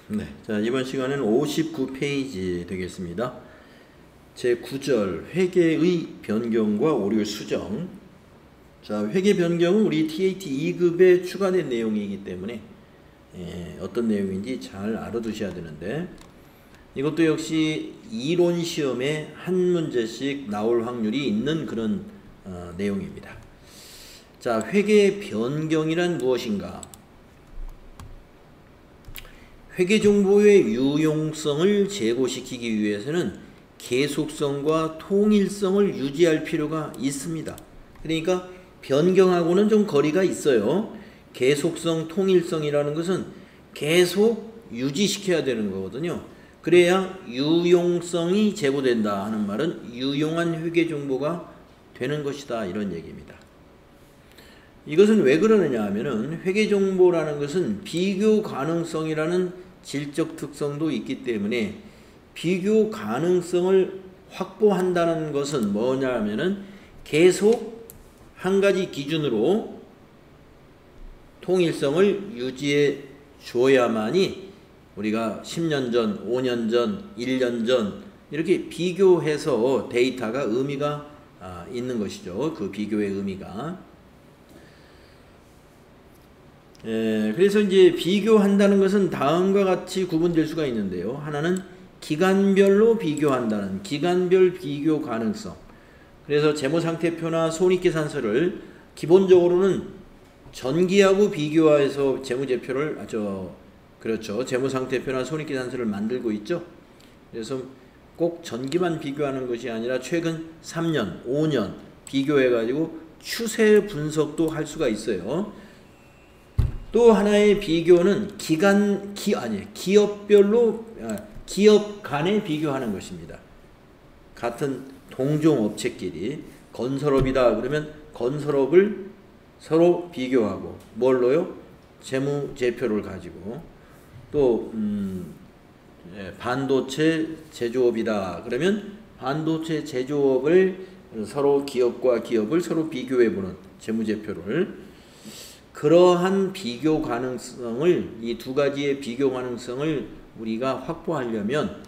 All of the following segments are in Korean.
네, 자 이번 시간은 59페이지 되겠습니다. 제9절 회계의 변경과 오류 수정. 자, 회계 변경은 우리 TAT 2급에 추가된 내용이기 때문에 어떤 내용인지 잘 알아두셔야 되는데, 이것도 역시 이론 시험에 한 문제씩 나올 확률이 있는 그런 내용입니다. 자, 회계 변경이란 무엇인가? 회계정보의 유용성을 제고시키기 위해서는 계속성과 통일성을 유지할 필요가 있습니다. 그러니까 변경하고는 좀 거리가 있어요. 계속성, 통일성이라는 것은 계속 유지시켜야 되는 거거든요. 그래야 유용성이 제고된다 하는 말은 유용한 회계정보가 되는 것이다, 이런 얘기입니다. 이것은 왜 그러느냐 하면은 회계정보라는 것은 비교 가능성이라는 질적 특성도 있기 때문에 비교 가능성을 확보한다는 것은 뭐냐 하면은 계속 한 가지 기준으로 통일성을 유지해 줘야만이 우리가 10년 전, 5년 전, 1년 전 이렇게 비교해서 데이터가 의미가 있는 것이죠. 그 비교의 의미가. 그래서 이제 비교한다는 것은 다음과 같이 구분될 수가 있는데요. 하나는 기간별로 비교한다는 기간별 비교 가능성. 그래서 재무상태표나 손익계산서를 기본적으로는 전기하고 비교해서 재무제표를 그렇죠. 재무상태표나 손익계산서를 만들고 있죠. 그래서 꼭 전기만 비교하는 것이 아니라 최근 3년, 5년 비교해가지고 추세 분석도 할 수가 있어요. 또 하나의 비교는 기업별로 기업 간에 비교하는 것입니다. 같은 동종 업체끼리 건설업이다 그러면 건설업을 서로 비교하고 뭘로요? 재무제표를 가지고. 또 반도체 제조업이다 그러면 반도체 제조업을 서로 기업과 기업을 서로 비교해보는 재무제표를. 그러한 비교 가능성을, 이 두 가지의 비교 가능성을 우리가 확보하려면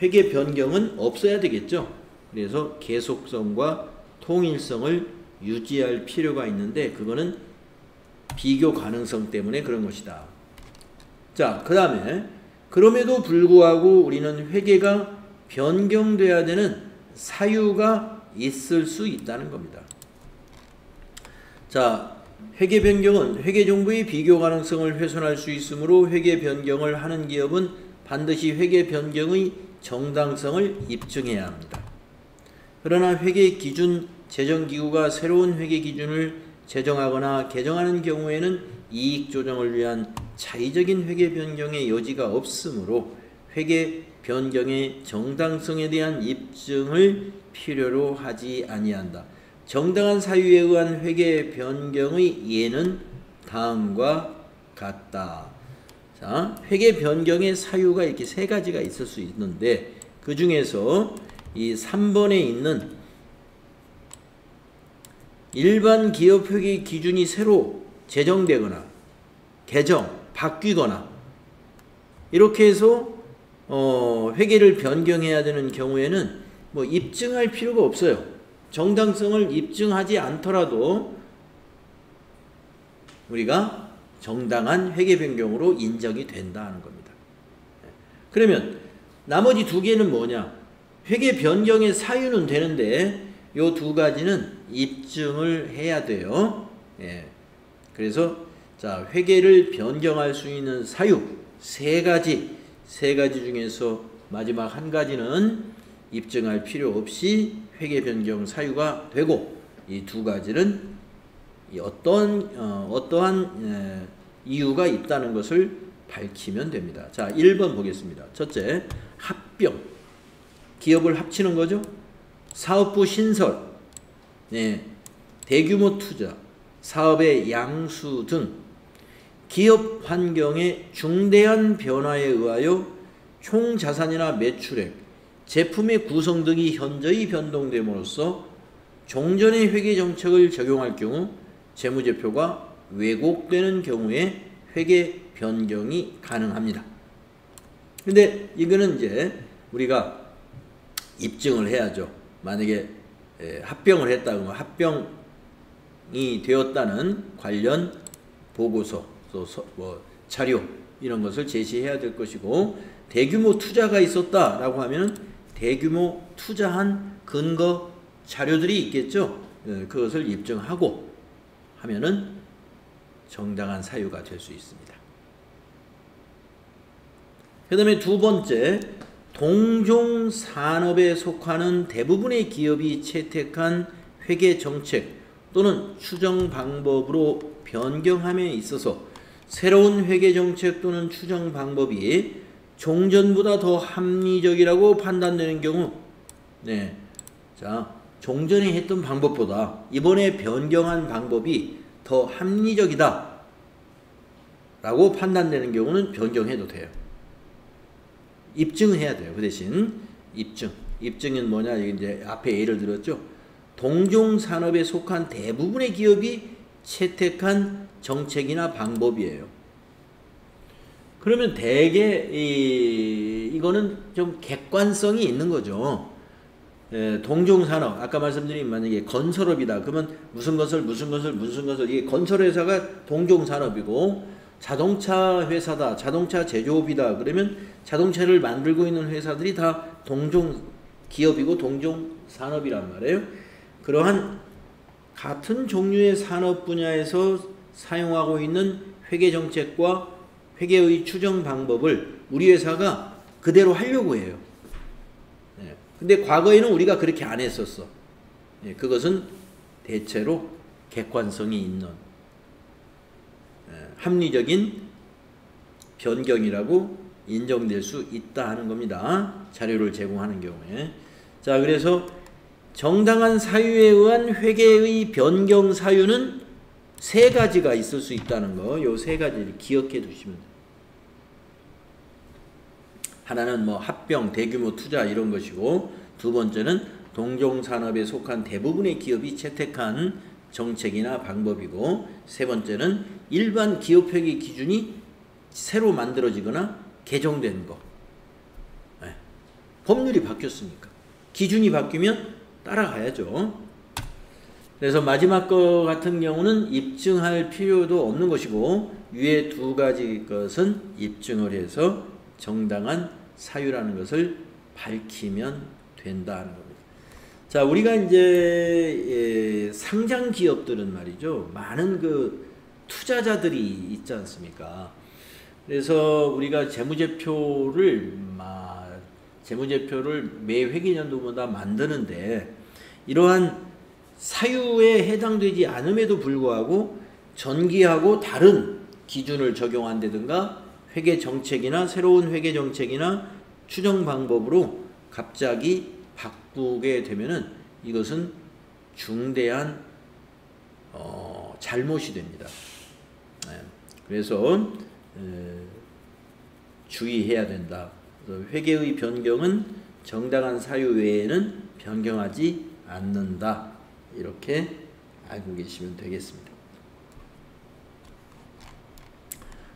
회계 변경은 없어야 되겠죠. 그래서 계속성과 통일성을 유지할 필요가 있는데 그거는 비교 가능성 때문에 그런 것이다. 자, 그 다음에 그럼에도 불구하고 우리는 회계가 변경돼야 되는 사유가 있을 수 있다는 겁니다. 자, 회계 변경은 회계 정보의 비교 가능성을 훼손할 수 있으므로 회계 변경을 하는 기업은 반드시 회계 변경의 정당성을 입증해야 합니다. 그러나 회계 기준 제정기구가 새로운 회계 기준을 제정하거나 개정하는 경우에는 이익 조정을 위한 자의적인 회계 변경의 여지가 없으므로 회계 변경의 정당성에 대한 입증을 필요로 하지 아니한다. 정당한 사유에 의한 회계 변경의 예는 다음과 같다. 자, 회계 변경의 사유가 이렇게 세 가지가 있을 수 있는데 그 중에서 이 3번에 있는 일반 기업 회계 기준이 새로 제정되거나 개정, 바뀌거나 이렇게 해서 회계를 변경해야 되는 경우에는 뭐 입증할 필요가 없어요. 정당성을 입증하지 않더라도 우리가 정당한 회계 변경으로 인정이 된다는 겁니다. 그러면 나머지 두 개는 뭐냐? 회계 변경의 사유는 되는데 이 두 가지는 입증을 해야 돼요. 그래서 자, 회계를 변경할 수 있는 사유 세 가지 중에서 마지막 한 가지는 입증할 필요 없이 회계 변경 사유가 되고 이 두 가지는 어떠한 이유가 있다는 것을 밝히면 됩니다. 자, 1번 보겠습니다. 첫째, 합병. 기업을 합치는 거죠. 사업부 신설, 대규모 투자, 사업의 양수 등 기업 환경의 중대한 변화에 의하여 총 자산이나 매출액, 제품의 구성 등이 현저히 변동됨으로써 종전의 회계 정책을 적용할 경우 재무제표가 왜곡되는 경우에 회계 변경이 가능합니다. 근데 이거는 이제 우리가 입증을 해야죠. 만약에 합병을 했다 그러면 합병이 되었다는 관련 보고서, 또 뭐 자료 이런 것을 제시해야 될 것이고, 대규모 투자가 있었다라고 하면 대규모 투자한 근거 자료들이 있겠죠. 그것을 입증하고 하면은 정당한 사유가 될 수 있습니다. 그 다음에 두 번째, 동종 산업에 속하는 대부분의 기업이 채택한 회계 정책 또는 추정 방법으로 변경함에 있어서 새로운 회계 정책 또는 추정 방법이 종전보다 더 합리적이라고 판단되는 경우, 네, 자, 종전에 했던 방법보다 이번에 변경한 방법이 더 합리적이다 라고 판단되는 경우는 변경해도 돼요. 입증을 해야 돼요. 그 대신 입증은 뭐냐, 이제 앞에 예를 들었죠. 동종 산업에 속한 대부분의 기업이 채택한 정책이나 방법이에요. 그러면 대개 이거는 좀 객관성이 있는 거죠. 동종 산업, 아까 말씀드린 만약에 건설업이다 그러면 무슨 것을 이게 건설회사가 동종 산업이고, 자동차 회사다, 자동차 제조업이다 그러면 자동차를 만들고 있는 회사들이 다 동종 기업이고 동종 산업이란 말이에요. 그러한 같은 종류의 산업 분야에서 사용하고 있는 회계 정책과 회계의 추정 방법을 우리 회사가 그대로 하려고 해요. 근데 과거에는 우리가 그렇게 안 했었어. 그것은 대체로 객관성이 있는 합리적인 변경이라고 인정될 수 있다 하는 겁니다. 자료를 제공하는 경우에. 자, 그래서 정당한 사유에 의한 회계의 변경 사유는 세 가지가 있을 수 있다는 거, 요 세 가지를 기억해 두시면 돼요. 하나는 뭐 합병, 대규모 투자 이런 것이고, 두 번째는 동종산업에 속한 대부분의 기업이 채택한 정책이나 방법이고, 세 번째는 일반 기업회계 기준이 새로 만들어지거나 개정된 거. 네. 법률이 바뀌었으니까 기준이 바뀌면 따라가야죠. 그래서 마지막 거 같은 경우는 입증할 필요도 없는 것이고, 위에 두 가지 것은 입증을 해서 정당한 사유라는 것을 밝히면 된다는 겁니다. 자, 우리가 이제 상장 기업들은 말이죠, 많은 그 투자자들이 있지 않습니까? 그래서 우리가 재무제표를 매 회계연도마다 만드는데, 이러한 사유에 해당되지 않음에도 불구하고 전기하고 다른 기준을 적용한다든가 회계 정책이나 새로운 회계 정책이나 추정 방법으로 갑자기 바꾸게 되면은 이것은 중대한 잘못이 됩니다. 그래서 주의해야 된다. 회계의 변경은 정당한 사유 외에는 변경하지 않는다. 이렇게 알고 계시면 되겠습니다.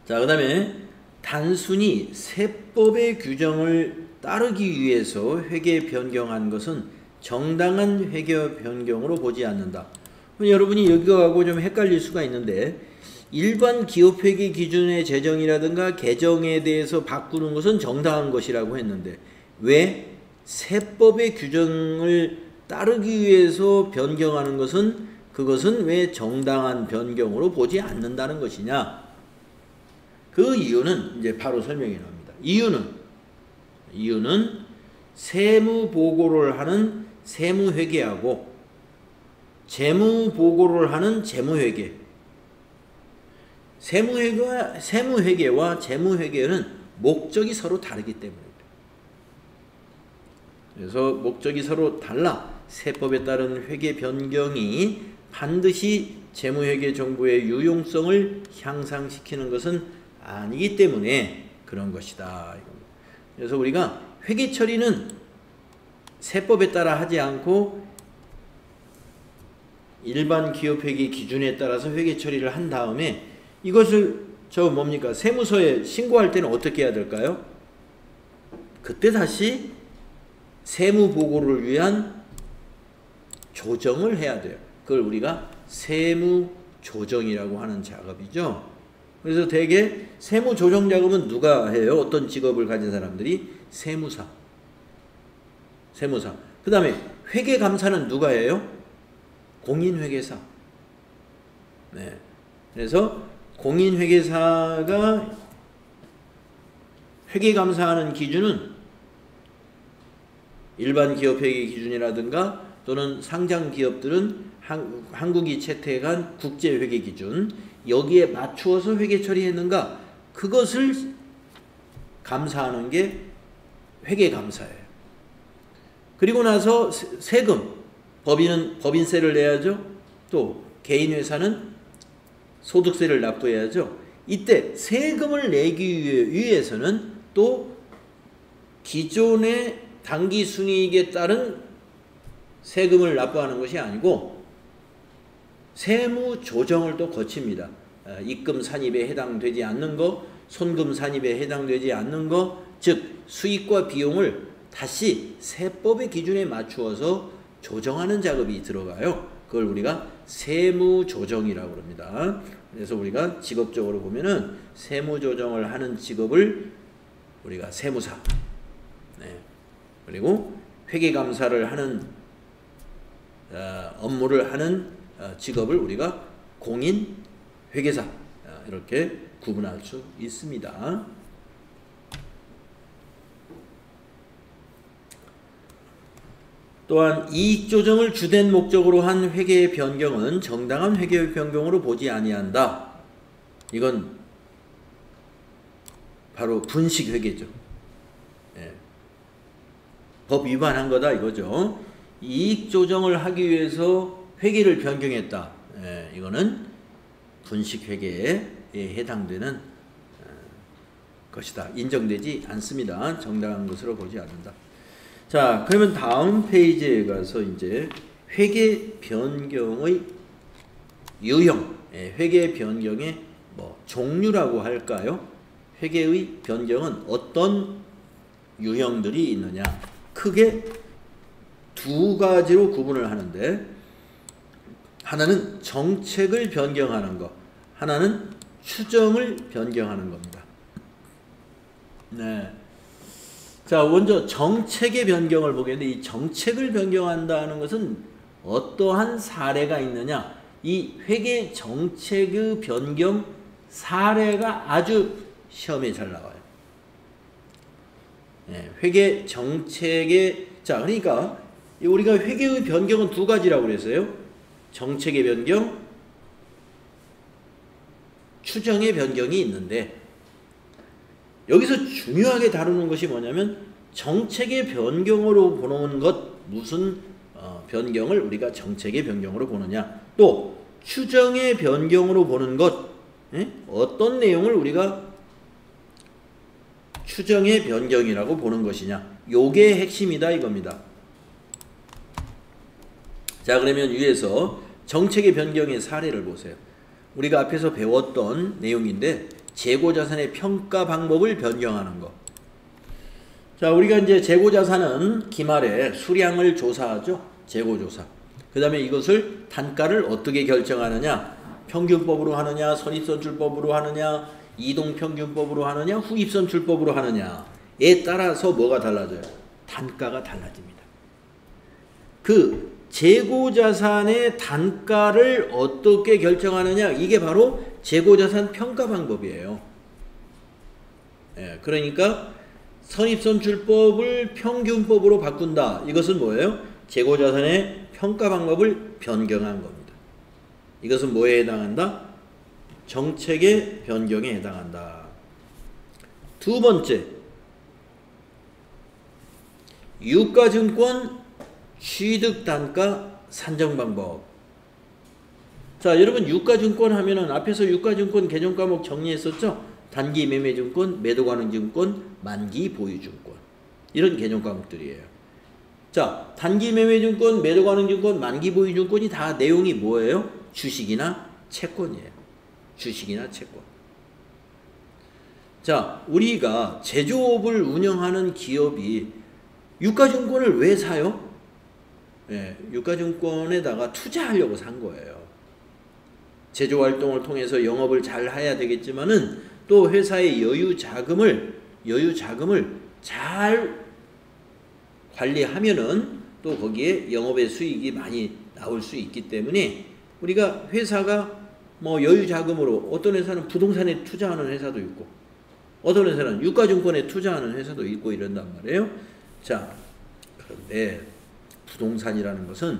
자, 그 다음에 단순히 세법의 규정을 따르기 위해서 회계 변경한 것은 정당한 회계 변경으로 보지 않는다. 여러분이 여기하고 좀 헷갈릴 수가 있는데, 일반 기업회계 기준의 제정이라든가 개정에 대해서 바꾸는 것은 정당한 것이라고 했는데, 왜 세법의 규정을 따르기 위해서 변경하는 것은 그것은 왜 정당한 변경으로 보지 않는다는 것이냐? 그 이유는 이제 바로 설명이 나옵니다. 이유는 세무 보고를 하는 세무회계하고 재무 보고를 하는 재무회계, 세무회계와 재무회계는 목적이 서로 다르기 때문입니다. 그래서 목적이 서로 달라 세법에 따른 회계 변경이 반드시 재무회계 정보의 유용성을 향상시키는 것은 아니기 때문에 그런 것이다. 그래서 우리가 회계 처리는 세법에 따라 하지 않고 일반 기업회계 기준에 따라서 회계 처리를 한 다음에 이것을 세무서에 신고할 때는 어떻게 해야 될까요? 그때 다시 세무 보고를 위한 조정을 해야 돼요. 그걸 우리가 세무 조정이라고 하는 작업이죠. 그래서 대개 세무 조정 작업은 누가 해요? 어떤 직업을 가진 사람들이? 세무사. 그 다음에 회계 감사는 누가 해요? 공인회계사. 네. 그래서 공인회계사가 회계 감사하는 기준은 일반 기업 회계 기준이라든가 또는 상장 기업들은 한국이 채택한 국제 회계 기준, 여기에 맞추어서 회계 처리했는가, 그것을 감사하는 게 회계 감사예요. 그리고 나서 세금, 법인은 법인세를 내야죠. 또 개인 회사는 소득세를 납부해야죠. 이때 세금을 내기 위해서는 또 기존의 당기 순이익에 따른 세금을 납부하는 것이 아니고 세무 조정을 또 거칩니다. 입금 산입에 해당되지 않는 거, 손금 산입에 해당되지 않는 거, 즉 수익과 비용을 다시 세법의 기준에 맞추어서 조정하는 작업이 들어가요. 그걸 우리가 세무 조정이라고 합니다. 그래서 우리가 직업적으로 보면은 세무 조정을 하는 직업을 우리가 세무사, 네. 그리고 회계 감사를 하는 업무를 하는 직업을 우리가 공인 회계사, 이렇게 구분할 수 있습니다. 또한 이익 조정을 주된 목적으로 한 회계의 변경은 정당한 회계의 변경으로 보지 아니한다. 이건 바로 분식 회계죠. 예. 법 위반한 거다 이거죠. 이익 조정을 하기 위해서 회계를 변경했다. 예. 이거는 분식 회계에 해당되는 것이다. 인정되지 않습니다. 정당한 것으로 보지 않는다. 자, 그러면 다음 페이지에 가서 이제 회계 변경의 유형, 회계 변경의 종류라고 할까요? 회계의 변경은 어떤 유형들이 있느냐? 크게 두 가지로 구분을 하는데, 하나는 정책을 변경하는 것, 하나는 추정을 변경하는 겁니다. 네. 자, 먼저 정책의 변경을 보겠는데, 이 정책을 변경한다는 것은 어떠한 사례가 있느냐? 이 회계 정책의 변경 사례가 아주 시험에 잘 나와요. 네, 회계 정책의, 자, 그러니까 우리가 회계의 변경은 두 가지라고 그랬어요. 정책의 변경, 추정의 변경이 있는데, 여기서 중요하게 다루는 것이 뭐냐면 정책의 변경으로 보는 것, 무슨 변경을 우리가 정책의 변경으로 보느냐, 또 추정의 변경으로 보는 것, 어떤 내용을 우리가 추정의 변경이라고 보는 것이냐, 요게 핵심이다 이겁니다. 자, 그러면 위에서 정책의 변경의 사례를 보세요. 우리가 앞에서 배웠던 내용인데, 재고자산의 평가 방법을 변경하는 것. 자, 우리가 이제 재고자산은 기말에 수량을 조사하죠. 재고조사. 그 다음에 이것을 단가를 어떻게 결정하느냐, 평균법으로 하느냐, 선입선출법으로 하느냐, 이동평균법으로 하느냐, 후입선출법으로 하느냐에 따라서 뭐가 달라져요? 단가가 달라집니다. 그 재고자산의 단가를 어떻게 결정하느냐, 이게 바로 재고자산 평가 방법이에요. 예, 그러니까 선입선출법을 평균법으로 바꾼다. 이것은 뭐예요? 재고자산의 평가 방법을 변경한 겁니다. 이것은 뭐에 해당한다? 정책의 변경에 해당한다. 두 번째, 유가증권 취득단가 산정 방법. 자, 여러분 유가증권 하면은 앞에서 유가증권 개념 과목 정리했었죠? 단기 매매증권, 매도가능증권, 만기 보유증권, 이런 개념 과목들이에요. 자, 단기 매매증권, 매도가능증권, 만기 보유증권이 다 내용이 뭐예요? 주식이나 채권이에요. 주식이나 채권. 자, 우리가 제조업을 운영하는 기업이 유가증권을 왜 사요? 예, 유가증권에다가 투자하려고 산 거예요. 제조활동을 통해서 영업을 잘 해야 되겠지만은 또 회사의 여유 자금을 잘 관리하면은 또 거기에 영업의 수익이 많이 나올 수 있기 때문에 우리가 회사가 뭐 여유 자금으로 어떤 회사는 부동산에 투자하는 회사도 있고 어떤 회사는 유가증권에 투자하는 회사도 있고 이런단 말이에요. 자, 그런데 부동산이라는 것은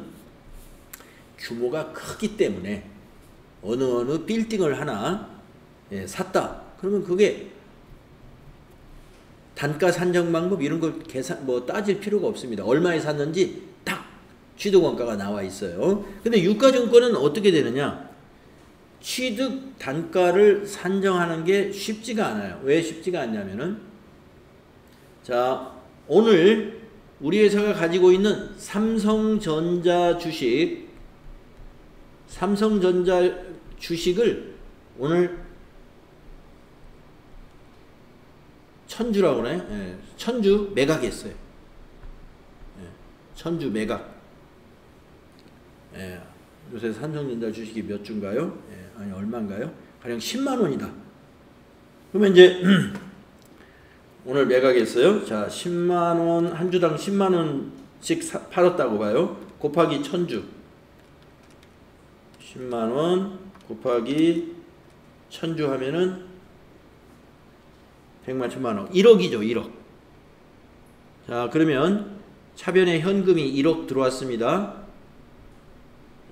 규모가 크기 때문에 어느 빌딩을 하나 샀다. 그러면 그게 단가 산정 방법 이런 걸 따질 필요가 없습니다. 얼마에 샀는지 딱 취득 원가가 나와 있어요. 근데 유가증권은 어떻게 되느냐? 취득 단가를 산정하는 게 쉽지가 않아요. 왜 쉽지가 않냐면은 자, 오늘 우리 회사가 가지고 있는 삼성전자 주식을 오늘 천주라고 그러나요? 예, 천주 매각했어요. 예, 천주 매각. 예, 요새 삼성전자 주식이 몇 주인가요? 예, 아니 얼마인가요? 가령 10만 원이다. 그러면 이제 오늘 매각했어요. 자, 10만 원, 한 주당 10만 원씩 팔았다고 봐요. 곱하기 천주. 10만 원 곱하기 천주 하면은 100만 1000만 원. 1억이죠, 1억. 자, 그러면 차변에 현금이 1억 들어왔습니다.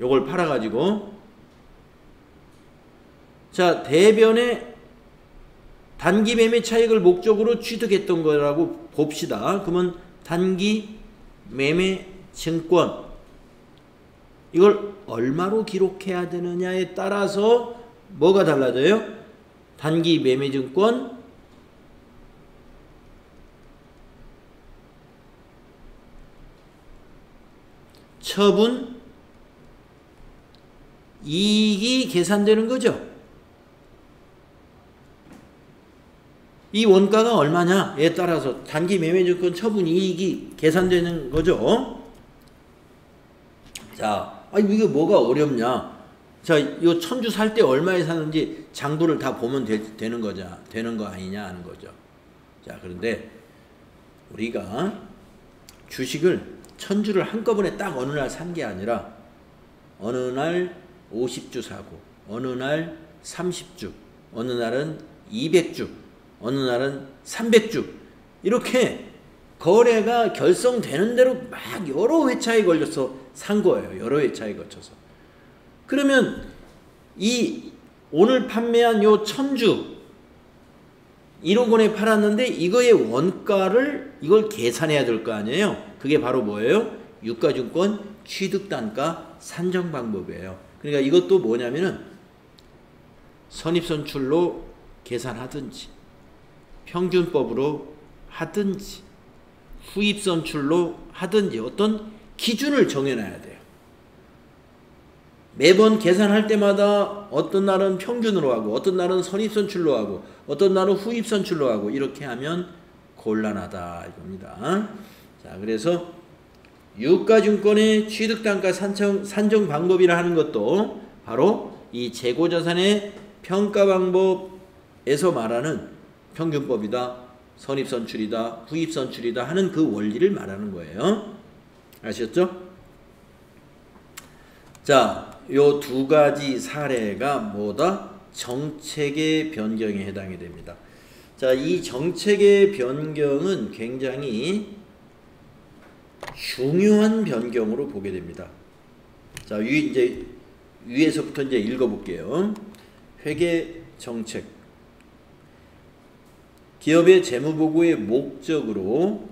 요걸 팔아가지고. 자, 대변에 단기 매매 차익을 목적으로 취득했던 거라고 봅시다. 그러면 단기 매매 증권 이걸 얼마로 기록해야 되느냐에 따라서 뭐가 달라져요? 단기 매매 증권 처분 이익이 계산되는 거죠. 이 원가가 얼마냐에 따라서 단기 매매증권 처분 이익이 계산되는 거죠. 자, 이게 뭐가 어렵냐? 자, 이 천주 살 때 얼마에 사는지 장부를 다 보면 되는 거 아니냐 하는 거죠. 자, 그런데 우리가 주식을 천주를 한꺼번에 딱 어느 날 산 게 아니라 어느 날 50주 사고 어느 날 30주 어느 날은 200주 어느 날은 300주 이렇게 거래가 결성되는 대로 막 여러 회차에 걸려서 산 거예요. 여러 회차에 거쳐서. 그러면 이 오늘 판매한 요 천주 1억 원에 팔았는데 이거의 원가를 이걸 계산해야 될 거 아니에요. 그게 바로 뭐예요? 유가증권 취득단가 산정 방법이에요. 그러니까 이것도 뭐냐면은 선입선출로 계산하든지 평균법으로 하든지 후입선출로 하든지 어떤 기준을 정해놔야 돼요. 매번 계산할 때마다 어떤 날은 평균으로 하고 어떤 날은 선입선출로 하고 어떤 날은 후입선출로 하고 이렇게 하면 곤란하다 이겁니다. 자, 그래서 유가증권의 취득단가 산정 방법이라 하는 것도 바로 이 재고자산의 평가 방법에서 말하는 평균법이다, 선입선출이다, 후입선출이다 하는 그 원리를 말하는 거예요. 아셨죠? 자, 요 두 가지 사례가 뭐다? 정책의 변경에 해당이 됩니다. 자, 이 정책의 변경은 굉장히 중요한 변경으로 보게 됩니다. 자, 위에서부터 이제 읽어볼게요. 회계 정책. 기업의 재무보고의 목적으로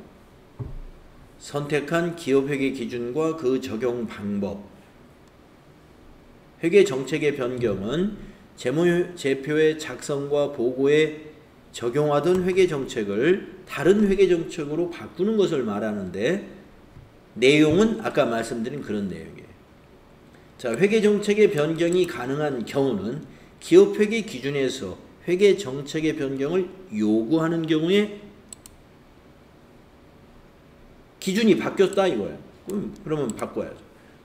선택한 기업회계 기준과 그 적용 방법. 회계 정책의 변경은 재무제표의 작성과 보고에 적용하던 회계 정책을 다른 회계 정책으로 바꾸는 것을 말하는데 내용은 아까 말씀드린 그런 내용이에요. 자, 회계 정책의 변경이 가능한 경우는 기업 회계 기준에서 회계 정책의 변경을 요구하는 경우에 기준이 바뀌었다 이거예요. 그러면 바꿔야죠.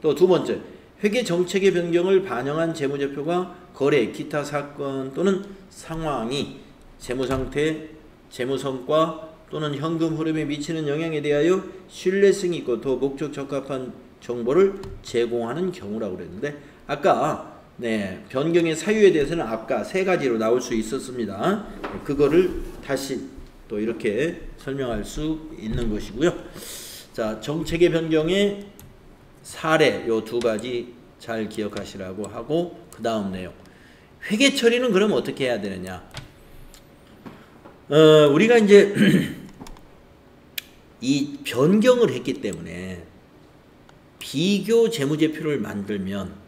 또 두 번째, 회계 정책의 변경을 반영한 재무제표가 거래, 기타 사건 또는 상황이 재무상태, 재무성과 또는 현금 흐름에 미치는 영향에 대하여 신뢰성이 있고 더 목적 적합한 정보를 제공하는 경우라고 그랬는데, 아까 변경의 사유에 대해서는 아까 세 가지로 나올 수 있었습니다. 그거를 다시 또 이렇게 설명할 수 있는 것이고요. 자, 정책의 변경의 사례 요 두 가지 잘 기억하시라고 하고, 그 다음 내용. 회계 처리는 그럼 어떻게 해야 되느냐? 우리가 이제 이 변경을 했기 때문에 비교 재무제표를 만들면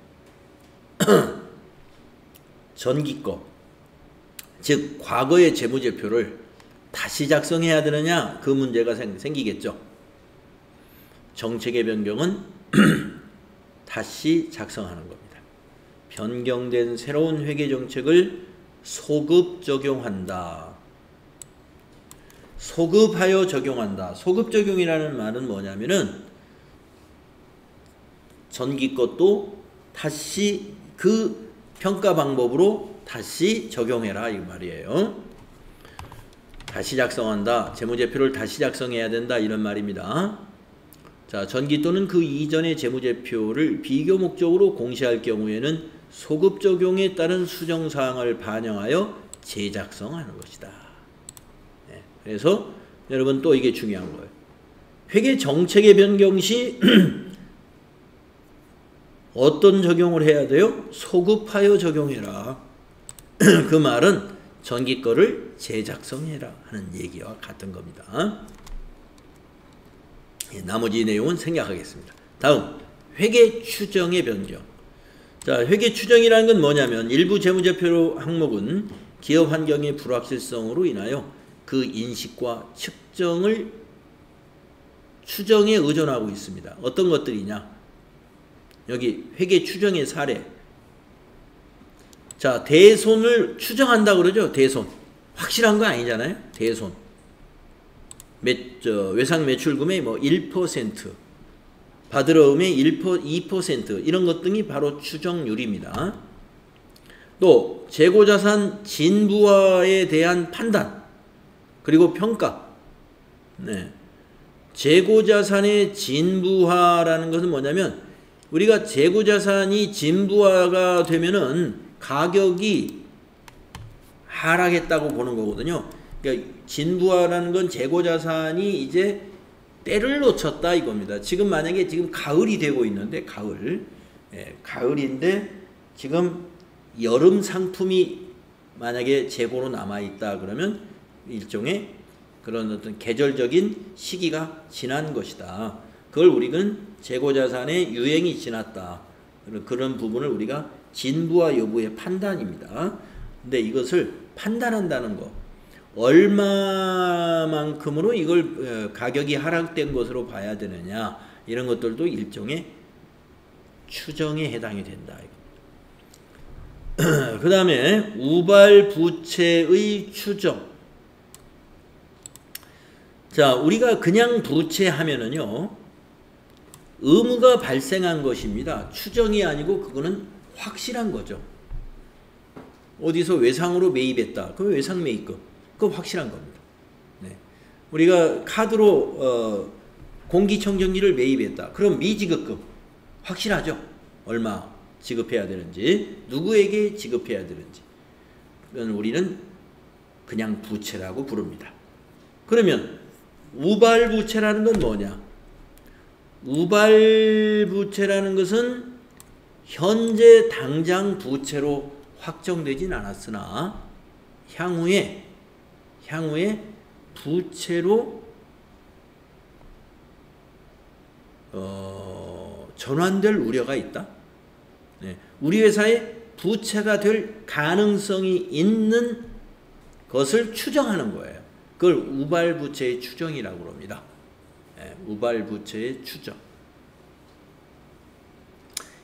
전기 거, 즉 과거의 재무제표를 다시 작성해야 되느냐, 그 문제가 생기겠죠. 정책의 변경은 다시 작성하는 겁니다. 변경된 새로운 회계 정책을 소급 적용한다. 소급하여 적용한다. 소급 적용이라는 말은 뭐냐면은 전기 것도 다시 그 평가 방법으로 다시 적용해라 이 말이에요. 다시 작성한다. 재무제표를 다시 작성해야 된다 이런 말입니다. 자, 전기 또는 그 이전의 재무제표를 비교 목적으로 공시할 경우에는 소급 적용에 따른 수정사항을 반영하여 재작성하는 것이다. 그래서 여러분 또 이게 중요한 거예요. 회계 정책의 변경 시 어떤 적용을 해야 돼요? 소급하여 적용해라. 그 말은 전기 거를 재작성해라 하는 얘기와 같은 겁니다. 나머지 내용은 생략하겠습니다. 다음, 회계 추정의 변경. 자, 회계 추정이라는 건 뭐냐면 일부 재무제표 항목은 기업 환경의 불확실성으로 인하여 그 인식과 추정에 의존하고 있습니다. 어떤 것들이냐? 여기 회계 추정의 사례. 자, 대손을 추정한다 그러죠. 대손. 확실한 거 아니잖아요. 대손. 외상 매출금의 1%, 받으러 음의 2% 이런 것 등이 바로 추정률입니다. 또 재고자산 진부화에 대한 판단 그리고 평가. 재고자산의 진부화라는 것은 뭐냐면 우리가 재고자산이 진부화가 되면은 가격이 하락했다고 보는 거거든요. 그러니까 진부화라는 건 재고자산이 이제 때를 놓쳤다 이겁니다. 지금 만약에 지금 가을이 되고 있는데 가을인데 지금 여름 상품이 만약에 재고로 남아있다 그러면 일종의 그런 어떤 계절적인 시기가 지난 것이다. 그걸 우리는 재고자산의 유행이 지났다. 그런 부분을 우리가 진부화 여부의 판단입니다. 근데 이것을 판단한다는 거, 얼마만큼으로 이걸 가격이 하락된 것으로 봐야 되느냐, 이런 것들도 일종의 추정에 해당이 된다. 그 다음에 우발 부채의 추정. 자, 우리가 그냥 부채 하면은요, 의무가 발생한 것입니다. 추정이 아니고 그거는 확실한 거죠. 어디서 외상으로 매입했다. 그럼 외상 매입금. 그거 확실한 겁니다. 우리가 카드로 공기청정기를 매입했다. 그럼 미지급금. 확실하죠. 얼마 지급해야 되는지, 누구에게 지급해야 되는지. 그건 우리는 그냥 부채라고 부릅니다. 그러면 우발부채라는 건 뭐냐? 우발부채라는 것은 현재 당장 부채로 확정되진 않았으나 향후에 부채로 전환될 우려가 있다. 우리 회사에 부채가 될 가능성이 있는 것을 추정하는 거예요. 그걸 우발부채의 추정이라고 합니다. 우발부채의 추정.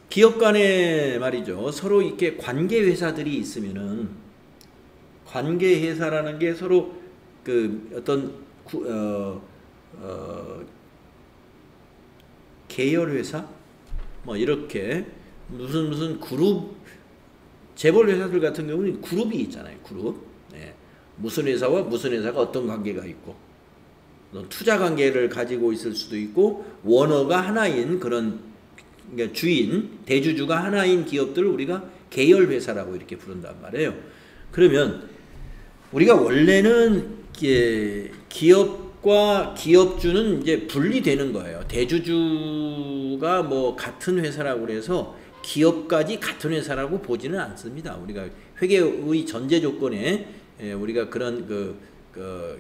기업 간에 말이죠. 서로 이렇게 관계 회사들이 있으면은 관계 회사라는 게 서로 그 어떤 계열 회사 뭐 이렇게 무슨 그룹 재벌 회사들 같은 경우는 그룹이 있잖아요. 그룹. 네. 무슨 회사와 무슨 회사가 어떤 관계가 있고 투자 관계를 가지고 있을 수도 있고 원어가 하나인 그런 그러니까 주인 대주주가 하나인 기업들을 우리가 계열 회사라고 이렇게 부른단 말이에요. 그러면 우리가 원래는 기업과 기업주는 이제 분리되는 거예요. 대주주가 뭐 같은 회사라고 그래서 기업까지 같은 회사라고 보지는 않습니다. 우리가 회계의 전제 조건에 우리가 그런 그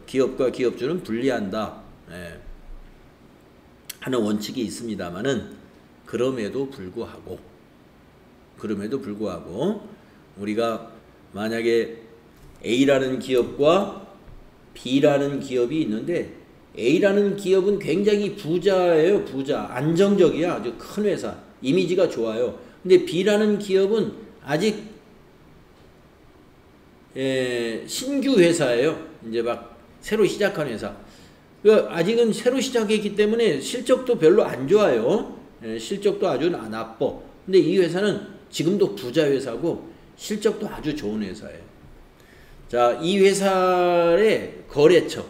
기업과 기업주는 분리한다 하는 원칙이 있습니다만은 그럼에도 불구하고 우리가 만약에 A라는 기업과 B라는 기업이 있는데 A라는 기업은 굉장히 부자예요. 부자. 안정적이야. 아주 큰 회사. 이미지가 좋아요. 근데 B라는 기업은 아직 신규 회사예요. 이제 막 새로 시작한 회사. 아직은 새로 시작했기 때문에 실적도 별로 안 좋아요. 실적도 아주 나빠. 근데 이 회사는 지금도 부자 회사고 실적도 아주 좋은 회사예요. 자, 이 회사의 거래처.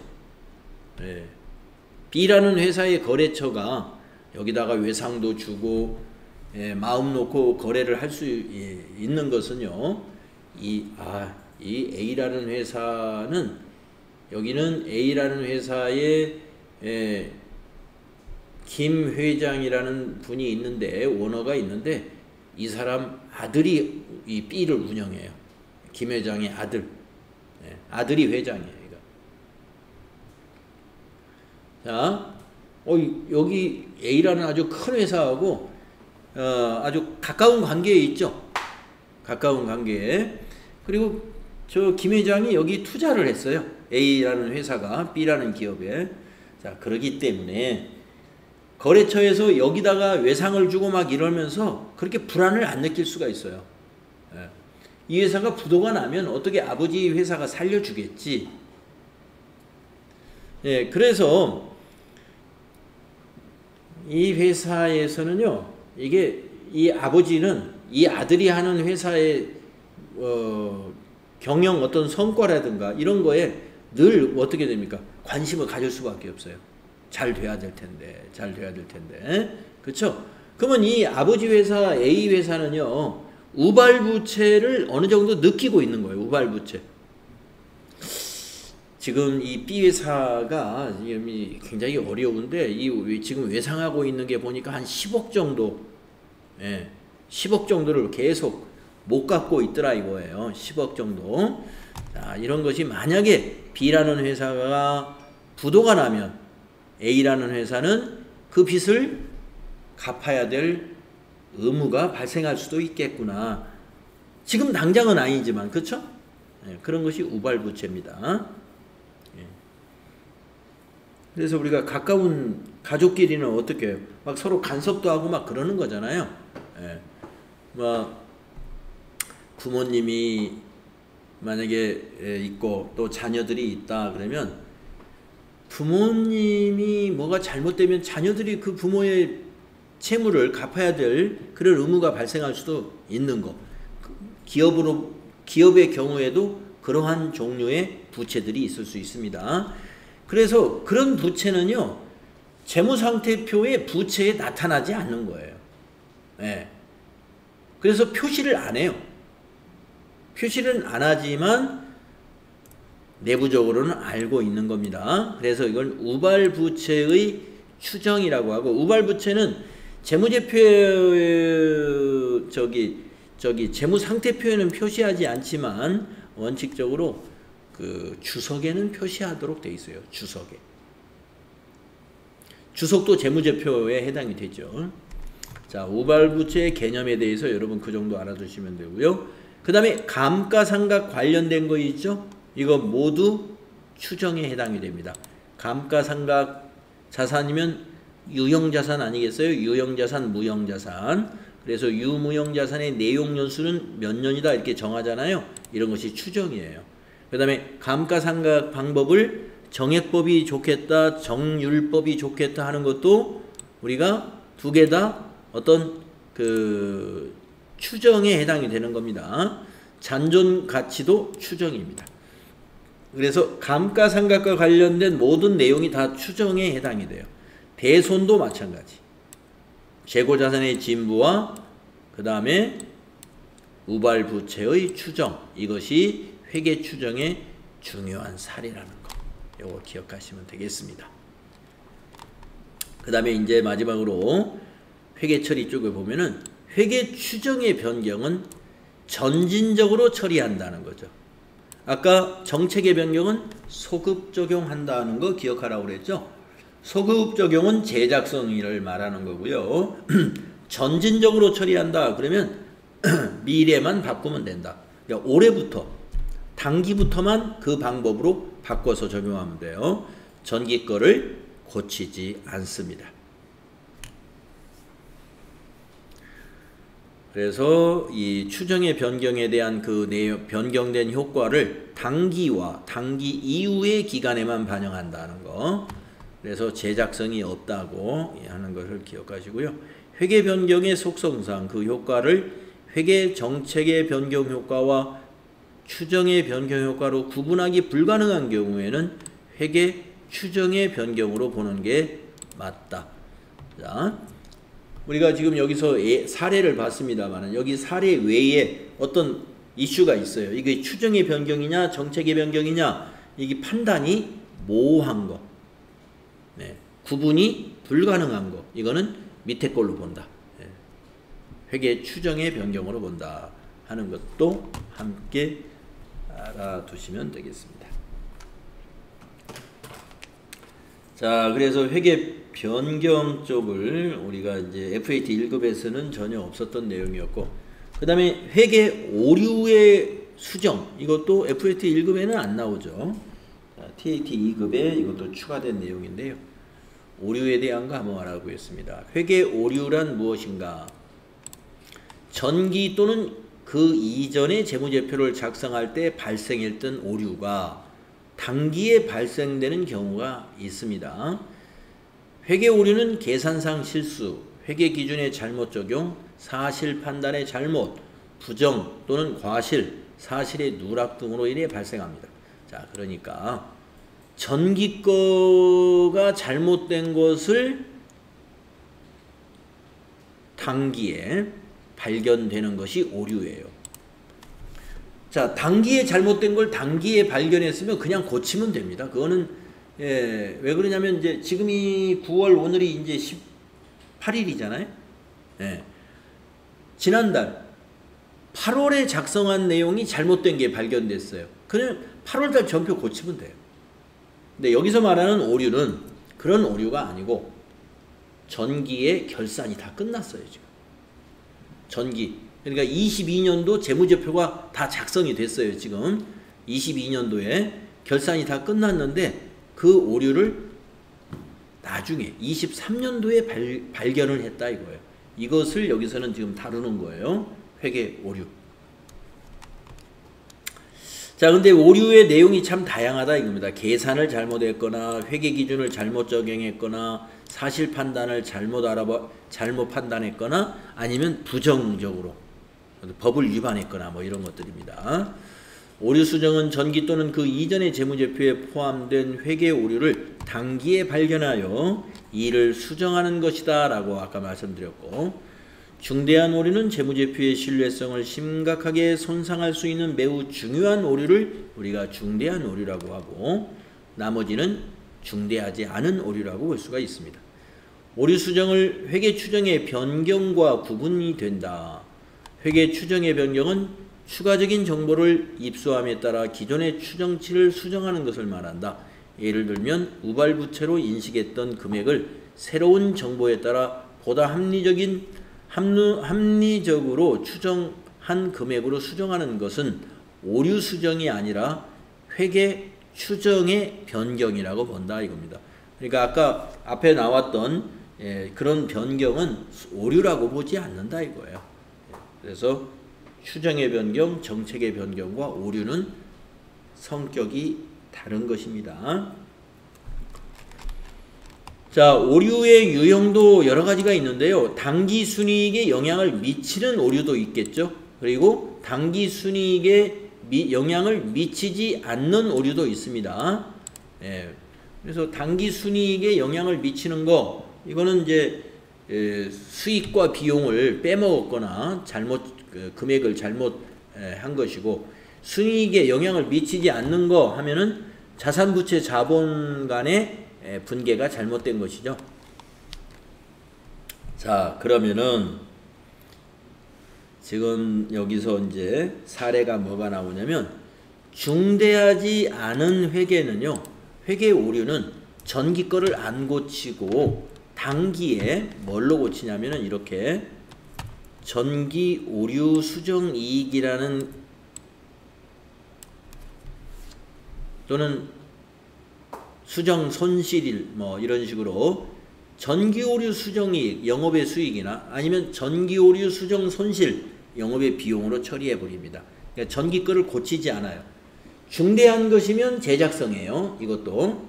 B라는 회사의 거래처가 여기다가 외상도 주고 마음 놓고 거래를 할 수 있는 것은요. 이 A라는 회사는 여기는 A라는 회사에 김 회장이라는 분이 있는데 오너가 있는데 이 사람 아들이 이 B를 운영해요. 김 회장의 아들. 아들이 회장이에요. 자, 여기 A라는 아주 큰 회사하고 아주 가까운 관계에 있죠. 가까운 관계에. 그리고 저 김 회장이 여기 투자를 했어요. A라는 회사가 B라는 기업에. 자, 그러기 때문에 거래처에서 여기다가 외상을 주고 막 이러면서 그렇게 불안을 안 느낄 수가 있어요. 이 회사가 부도가 나면 어떻게 아버지 회사가 살려주겠지. 그래서 이 회사에서는요, 이게 이 아버지는 이 아들이 하는 회사의 경영 어떤 성과라든가 이런 거에 늘 어떻게 됩니까? 관심을 가질 수밖에 없어요. 잘 돼야 될 텐데. 그렇죠? 그러면 이 아버지 회사 A 회사는요, 우발부채를 어느 정도 느끼고 있는 거예요. 우발부채. 지금 이 B 회사가 굉장히 어려운데 지금 외상하고 있는 게 보니까 한 10억 정도 10억 정도를 계속 못 갚고 있더라 이거예요. 10억 정도. 자, 이런 것이 만약에 B라는 회사가 부도가 나면 A라는 회사는 그 빚을 갚아야 될 의무가 발생할 수도 있겠구나. 지금 당장은 아니지만 그렇죠? 그런 것이 우발부채입니다. 그래서 우리가 가까운 가족끼리는 어떻게 해요? 막 서로 간섭도 하고 막 그러는 거잖아요. 막 부모님이 만약에 있고 또 자녀들이 있다 그러면 부모님이 뭐가 잘못되면 자녀들이 그 부모의 채무를 갚아야 될 그런 의무가 발생할 수도 있는 거. 기업의 경우에도 그러한 종류의 부채들이 있을 수 있습니다. 그래서 그런 부채는요, 재무상태표에 부채에 나타나지 않는 거예요. 그래서 표시를 안 해요. 표시는 안 하지만 내부적으로는 알고 있는 겁니다. 그래서 이걸 우발부채의 추정이라고 하고, 우발부채는 재무제표 재무상태표에는 표시하지 않지만 원칙적으로 그 주석에는 표시하도록 돼 있어요. 주석도 재무제표에 해당이 되죠. 자, 우발부채의 개념에 대해서 여러분 그 정도 알아두시면 되고요. 그 다음에 감가상각 관련된 거 있죠? 이거 모두 추정에 해당이 됩니다. 감가상각 자산이면 유형자산 아니겠어요? 유형자산, 무형자산. 그래서 유무형자산의 내용연수는 몇 년이다 이렇게 정하잖아요. 이런 것이 추정이에요. 그 다음에 감가상각 방법을 정액법이 좋겠다, 정율법이 좋겠다 하는 것도 우리가 두 개 다 어떤 그 추정에 해당이 되는 겁니다. 잔존 가치도 추정입니다. 그래서 감가상각과 관련된 모든 내용이 다 추정에 해당이 돼요. 대손도 마찬가지. 재고자산의 진부와 그 다음에 우발부채의 추정, 이것이 회계 추정의 중요한 사례라는 거, 이거 기억하시면 되겠습니다. 그 다음에 이제 마지막으로 회계 처리 쪽에 보면은 회계 추정의 변경은 전진적으로 처리한다는 거죠. 아까 정책의 변경은 소급 적용한다는 거 기억하라고 그랬죠. 소급 적용은 제작성의를 말하는 거고요. 전진적으로 처리한다 그러면 미래만 바꾸면 된다. 그러니까 올해부터 단기부터만 그 방법으로 바꿔서 적용하면 돼요. 전기 거를 고치지 않습니다. 그래서 이 추정의 변경에 대한 그 내용, 변경된 효과를 단기와 단기 이후의 기간에만 반영한다는 거. 그래서 제작성이 없다고 하는 것을 기억하시고요. 회계 변경의 속성상 그 효과를 회계 정책의 변경 효과와 추정의 변경 효과로 구분하기 불가능한 경우에는 회계 추정의 변경으로 보는 게 맞다. 자, 우리가 지금 여기서 사례를 봤습니다만 여기 사례 외에 어떤 이슈가 있어요. 이게 추정의 변경이냐 정책의 변경이냐, 이게 판단이 모호한 거, 네, 구분이 불가능한 거, 이거는 밑에 걸로 본다. 네. 회계 추정의 변경으로 본다 하는 것도 함께 알아두시면 되겠습니다. 자, 그래서 회계 변경 쪽을 우리가 이제 FAT 1급에서는 전혀 없었던 내용이었고, 그 다음에 회계 오류의 수정, 이것도 FAT 1급에는 안 나오죠. TAT 2급에 이것도 추가된 내용인데요. 오류에 대한 거 한번 알아보겠습니다. 회계 오류란 무엇인가? 전기 또는 그 이전의 재무제표를 작성할 때 발생했던 오류가 단기에 발생되는 경우가 있습니다. 회계 오류는 계산상 실수, 회계 기준의 잘못 적용, 사실 판단의 잘못, 부정 또는 과실, 사실의 누락 등으로 인해 발생합니다. 자, 그러니까 전기 거가 잘못된 것을 단기에 발견되는 것이 오류예요. 자, 단기에 잘못된 걸 단기에 발견했으면 그냥 고치면 됩니다. 그거는 왜 그러냐면 이제 지금이 9월, 오늘이 이제 18일이잖아요. 지난달 8월에 작성한 내용이 잘못된 게 발견됐어요. 그냥 8월달 전표 고치면 돼요. 근데 여기서 말하는 오류는 그런 오류가 아니고 전기의 결산이 다 끝났어요. 지금 전기, 그러니까 22년도 재무제표가 다 작성이 됐어요. 지금 22년도에 결산이 다 끝났는데 그 오류를 나중에 23년도에 발견을 했다 이거예요. 이것을 여기서는 지금 다루는 거예요. 회계 오류. 자, 근데 오류의 내용이 참 다양하다 이겁니다. 계산을 잘못했거나 회계 기준을 잘못 적용했거나 사실 판단을 잘못 판단했거나 아니면 부정적으로 법을 위반했거나 뭐 이런 것들입니다. 오류 수정은 전기 또는 그 이전의 재무제표에 포함된 회계 오류를 단기에 발견하여 이를 수정하는 것이다 라고 아까 말씀드렸고, 중대한 오류는 재무제표의 신뢰성을 심각하게 손상할 수 있는 매우 중요한 오류를 우리가 중대한 오류라고 하고, 나머지는 중대하지 않은 오류라고 볼 수가 있습니다. 오류 수정을 회계 추정의 변경과 구분이 된다. 회계 추정의 변경은 추가적인 정보를 입수함에 따라 기존의 추정치를 수정하는 것을 말한다. 예를 들면 우발부채로 인식했던 금액을 새로운 정보에 따라 보다 합리적으로 추정한 금액으로 수정하는 것은 오류 수정이 아니라 회계 추정의 변경이라고 본다 이겁니다. 그러니까 아까 앞에 나왔던 그런 변경은 오류라고 보지 않는다 이거예요. 그래서 추정의 변경, 정책의 변경과 오류는 성격이 다른 것입니다. 자, 오류의 유형도 여러 가지가 있는데요. 단기 순이익에 영향을 미치는 오류도 있겠죠. 그리고 단기 순이익에 영향을 미치지 않는 오류도 있습니다. 예, 그래서 단기 순이익에 영향을 미치는 거, 이거는 이제 수익과 비용을 빼먹었거나 금액을 잘못 한 것이고, 순이익에 영향을 미치지 않는 거 하면은 자산부채 자본 간의 분계가 잘못된 것이죠. 자, 그러면은 지금 여기서 이제 사례가 뭐가 나오냐면, 중대하지 않은 회계는요, 회계 오류는 전기 거를 안 고치고 단기에 뭘로 고치냐면은 이렇게 전기 오류 수정 이익이라는, 또는 수정 손실일 뭐 이런 식으로 전기 오류 수정 이익, 영업의 수익이나 아니면 전기 오류 수정 손실, 영업의 비용으로 처리해 버립니다. 그러니까 전기 거를 고치지 않아요. 중대한 것이면 제작성이에요. 이것도.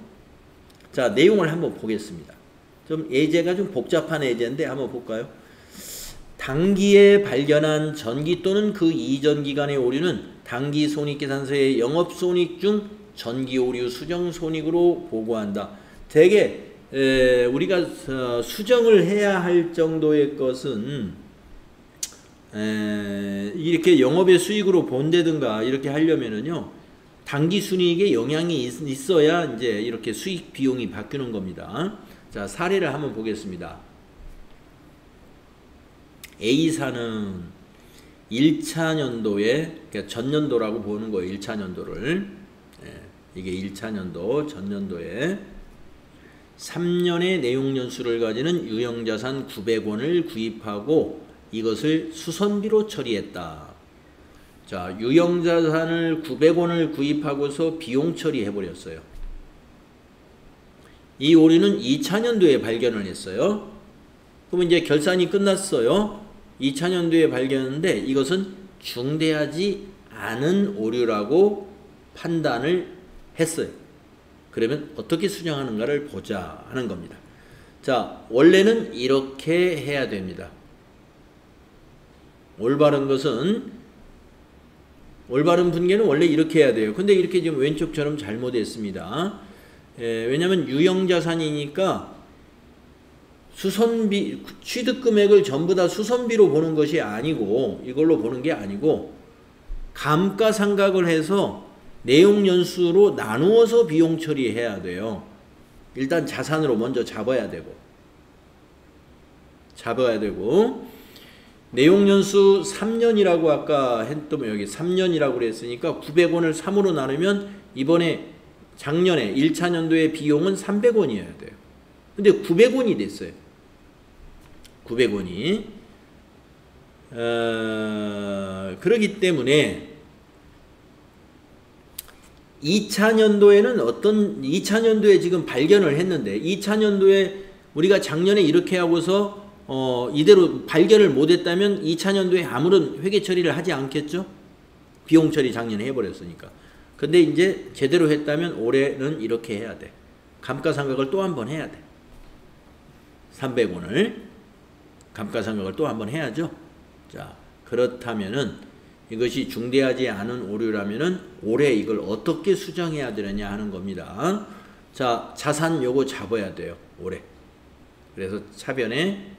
자, 내용을 한번 보겠습니다. 좀 예제가 좀 복잡한 예제인데 한번 볼까요? 단기에 발견한 전기 또는 그 이전 기간의 오류는 단기 손익계산서의 영업손익 중 전기 오류 수정 손익으로 보고한다. 대개 우리가 수정을 해야 할 정도의 것은 이렇게 영업의 수익으로 본다든가 이렇게 하려면은요, 단기 순이익에 영향이 있어야 이제 이렇게 수익 비용이 바뀌는 겁니다. 자, 사례를 한번 보겠습니다. A사는 1차 년도에, 그러니까 전년도라고 보는 거예요. 1차 년도를. 이게 1차 년도, 전년도에 3년의 내용연수를 가지는 유형자산 900원을 구입하고 이것을 수선비로 처리했다. 자, 유형자산을 900원을 구입하고서 비용 처리해버렸어요. 이 오류는 2차년도에 발견을 했어요. 그럼 이제 결산이 끝났어요. 2차년도에 발견했는데 이것은 중대하지 않은 오류라고 판단을 했어요. 그러면 어떻게 수정하는가를 보자 하는 겁니다. 자, 원래는 이렇게 해야 됩니다. 올바른 분계는 원래 이렇게 해야 돼요. 근데 이렇게 지금 왼쪽처럼 잘못했습니다. 왜냐면 유형자산이니까 수선비, 취득금액을 전부 다 수선비로 보는 것이 아니고, 이걸로 보는 게 아니고, 감가상각을 해서 내용연수로 나누어서 비용 처리해야 돼요. 일단 자산으로 먼저 잡아야 되고, 내용연수 3년이라고 아까 했더니 여기 3년이라고 그랬으니까 900원을 3으로 나누면 이번에 작년에 1차 년도의 비용은 300원이어야 돼요. 근데 900원이 됐어요. 900원이. 그렇기 때문에 2차 년도에는 2차 년도에 지금 발견을 했는데 2차 년도에 우리가 작년에 이렇게 하고서 이대로 발견을 못했다면 2차 년도에 아무런 회계 처리를 하지 않겠죠? 비용 처리 작년에 해버렸으니까. 근데 이제 제대로 했다면 올해는 이렇게 해야 돼. 감가상각을 또 한 번 해야 돼. 300원을 감가상각을 또 한 번 해야죠. 자, 그렇다면은 이것이 중대하지 않은 오류라면은 올해 이걸 어떻게 수정해야 되느냐 하는 겁니다. 자, 자산 요거 잡아야 돼요. 올해. 그래서 차변에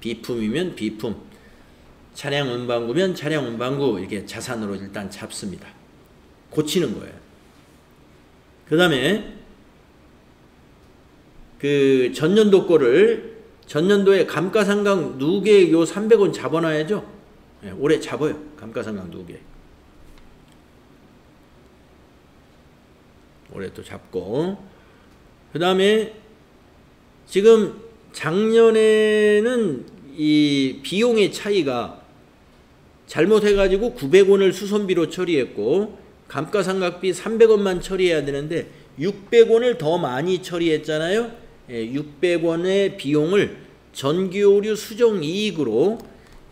비품이면 비품, 차량 운반구면 차량 운반구, 이렇게 자산으로 일단 잡습니다. 고치는 거예요. 그 다음에 그 전년도 거를 전년도에 감가상각 누계 요 300원 잡아놔야죠. 네, 올해 잡아요. 감가상각 누계. 올해 또 잡고. 그 다음에 지금 작년에는 이 비용의 차이가 잘못해가지고 900원을 수선비로 처리했고 감가상각비 300원만 처리해야 되는데 600원을 더 많이 처리했잖아요. 600원의 비용을 전기오류 수정이익으로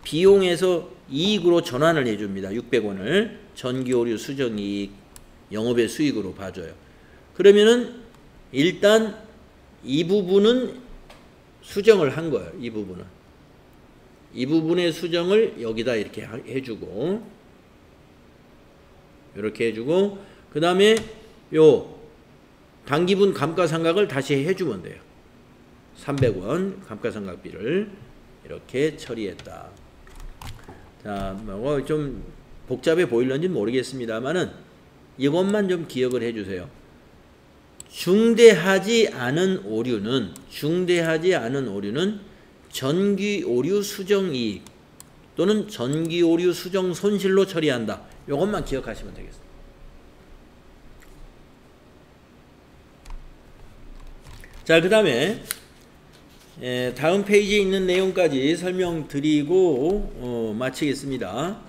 비용에서 이익으로 전환을 해줍니다. 600원을 전기오류 수정이익 영업의 수익으로 봐줘요. 그러면은 일단 이 부분은 수정을 한 거예요. 이 부분은. 이 부분의 수정을 여기다 이렇게 해주고, 이렇게 해주고, 그 다음에 요 당기분 감가상각을 다시 해주면 돼요. 300원 감가상각비를 이렇게 처리했다. 자, 뭐 좀 복잡해 보일런지는 모르겠습니다만은 이것만 좀 기억을 해주세요. 중대하지 않은 오류는 전기 오류 수정 이익 또는 전기 오류 수정 손실로 처리한다. 이것만 기억하시면 되겠습니다. 자, 그 다음에 다음 페이지에 있는 내용까지 설명드리고 마치겠습니다.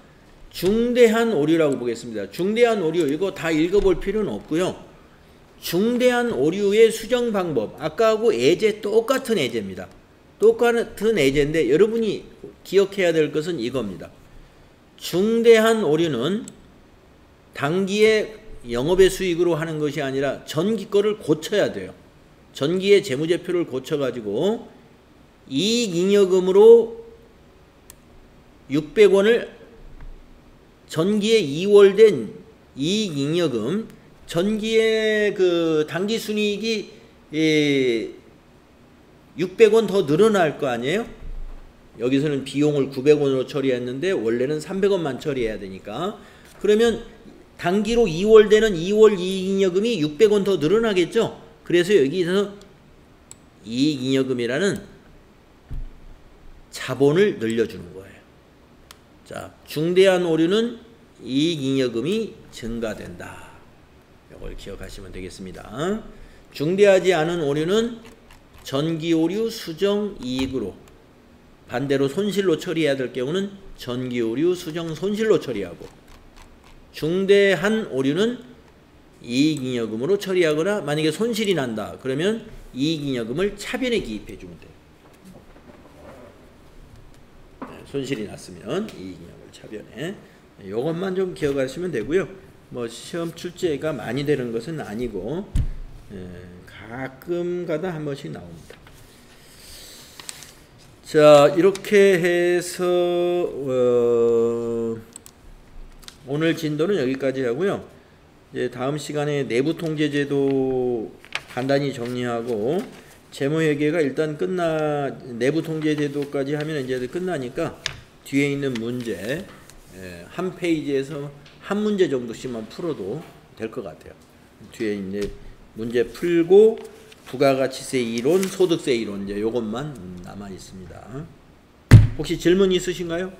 중대한 오류라고 보겠습니다. 중대한 오류 이거 다 읽어볼 필요는 없고요. 중대한 오류의 수정 방법 아까하고 예제 똑같은 예제입니다. 똑같은 예제인데 여러분이 기억해야 될 것은 이겁니다. 중대한 오류는 단기에 영업의 수익으로 하는 것이 아니라 전기 거를 고쳐야 돼요. 전기의 재무제표를 고쳐가지고 이익잉여금으로 600원을 전기에 2월 이익잉여금 전기의 그 당기순이익이 600원 더 늘어날 거 아니에요? 여기서는 비용을 900원으로 처리했는데 원래는 300원만 처리해야 되니까 그러면 단기로 2월 되는 2월 이익잉여금이 600원 더 늘어나겠죠? 그래서 여기서 이익잉여금이라는 자본을 늘려주는 거예요. 자, 중대한 오류는 이익잉여금이 증가된다. 이걸 기억하시면 되겠습니다. 중대하지 않은 오류는 전기오류 수정 이익으로 반대로 손실로 처리해야 될 경우는 전기오류 수정 손실로 처리하고 중대한 오류는 이익잉여금으로 처리하거나 만약에 손실이 난다. 그러면 이익잉여금을 차변에 기입해 주면 돼요. 손실이 났으면 이익잉여금을 차변에. 이것만 좀 기억하시면 되고요. 뭐 시험 출제가 많이 되는 것은 아니고 가끔가다 한 번씩 나옵니다. 자, 이렇게 해서 오늘 진도는 여기까지 하고요. 이제 다음 시간에 내부통제제도 간단히 정리하고 재무회계가 일단 내부통제제도까지 하면 이제 끝나니까 뒤에 있는 문제 한 페이지에서 한 문제 정도씩만 풀어도 될 것 같아요. 뒤에 이제 문제 풀고 부가가치세 이론, 소득세 이론 이제 요것만 남아 있습니다. 혹시 질문 있으신가요?